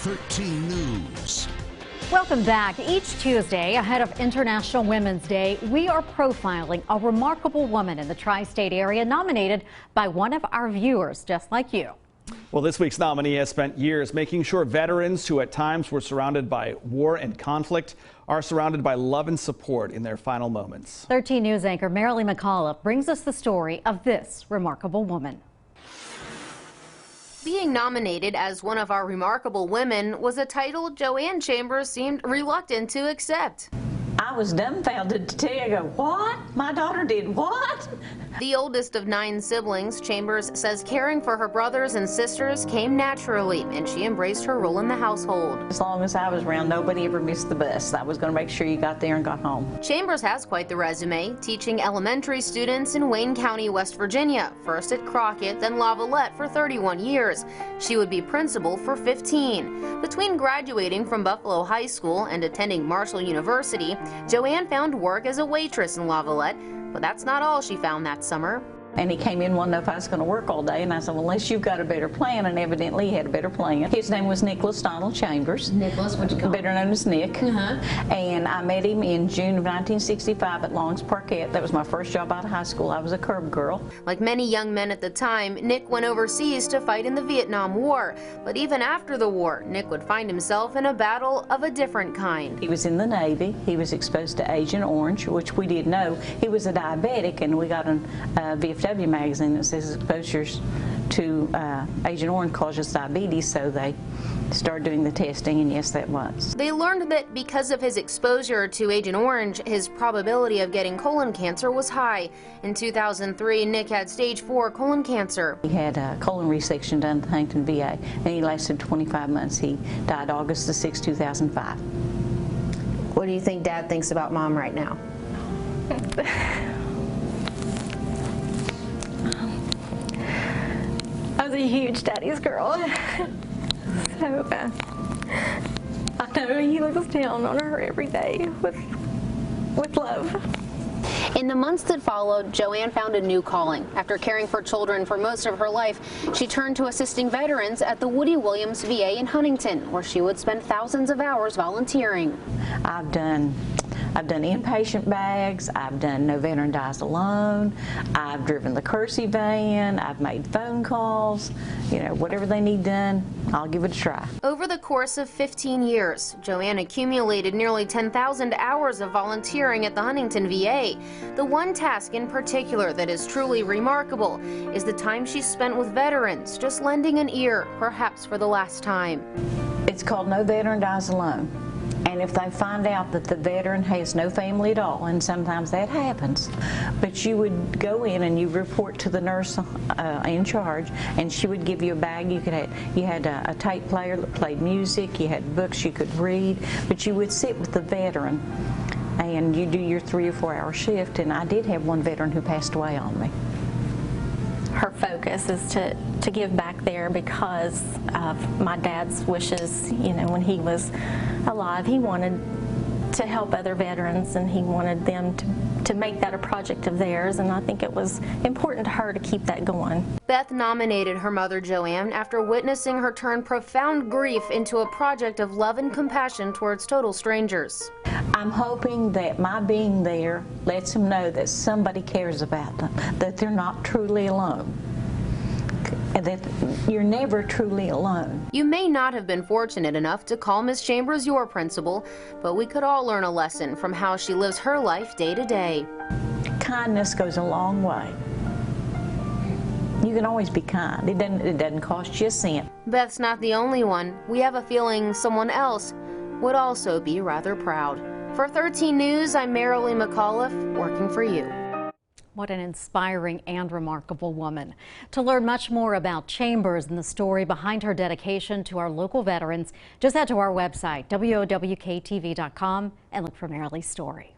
13 News. Welcome back. Each Tuesday, ahead of International Women's Day, we are profiling a remarkable woman in the tri-state area nominated by one of our viewers, just like you. Well, this week's nominee has spent years making sure veterans who at times were surrounded by war and conflict are surrounded by love and support in their final moments. 13 News anchor Marilee McAuliffe brings us the story of this remarkable woman. Being nominated as one of our remarkable women was a title Joan Chambers seemed reluctant to accept. I was dumbfounded to tell you, I go, what? My daughter did what? The oldest of 9 siblings, Chambers says caring for her brothers and sisters came naturally, and she embraced her role in the household. As long as I was around, nobody ever missed the bus. I was going to make sure you got there and got home. Chambers has quite the resume, teaching elementary students in Wayne County, West Virginia, first at Crockett, then Lavallette for 31 years. She would be principal for 15. Between graduating from Buffalo High School and attending Marshall University, Joanne found work as a waitress in Lavallette, but that's not all she found that summer. And he came in, wanted to know if I was going to work all day, and I said, well, unless you've got a better plan, and evidently he had a better plan. His name was Nicholas Donald Chambers. Nicholas, what'd you call him? Better known as Nick. And I met him in June of 1965 at Long's Parkette. That was my first job out of high school. I was a curb girl. Like many young men at the time, Nick went overseas to fight in the Vietnam War. But even after the war, Nick would find himself in a battle of a different kind. He was in the Navy. He was exposed to Agent Orange, which we didn't know. He was a diabetic, and we got a VFW magazine that says exposures to Agent Orange causes diabetes, so they started doing the testing, and yes, that was. They learned that because of his exposure to Agent Orange, his probability of getting colon cancer was high. In 2003, Nick had stage 4 colon cancer. He had a colon resection done at the Huntington VA, and he lasted 25 months. He died August the 6th, 2005. What do you think Dad thinks about Mom right now? I was a huge daddy's girl. So I know he looks down on her every day with love. In the months that followed, Joanne found a new calling. After caring for children for most of her life, she turned to assisting veterans at the Woody Williams VA in Huntington, where she would spend thousands of hours volunteering. I've done inpatient bags, I've done No Veteran Dies Alone, I've driven the Kersey van, I've made phone calls, you know, whatever they need done, I'll give it a try. Over the course of 15 years, Joanne accumulated nearly 10,000 hours of volunteering at the Huntington VA. The one task in particular that is truly remarkable is the time she spent with veterans, just lending an ear, perhaps for the last time. It's called No Veteran Dies Alone. And if they find out that the veteran has no family at all, and sometimes that happens, but you would go in and you report to the nurse in charge, and she would give you a bag. You had a tape player that played music, you had books you could read, but you would sit with the veteran and you do your 3 or 4 hour shift. And I did have one veteran who passed away on me. Her focus is to give back there because of my dad's wishes. You know, when he was alive, he wanted to help other veterans, and he wanted them to make that a project of theirs, and I think it was important to her to keep that going. Beth nominated her mother Joanne after witnessing her turn profound grief into a project of love and compassion towards total strangers. I'm hoping that my being there lets them know that somebody cares about them, that they're not truly alone, and that you're never truly alone. You may not have been fortunate enough to call Miss Chambers your principal, but we could all learn a lesson from how she lives her life day to day. Kindness goes a long way. You can always be kind. It doesn't cost you a cent. Beth's not the only one. We have a feeling someone else would also be rather proud. For 13 News, I'm Marilee McAuliffe, working for you. What an inspiring and remarkable woman. To learn much more about Chambers and the story behind her dedication to our local veterans, just head to our website, WOWKTV.com, and look for Marilee's story.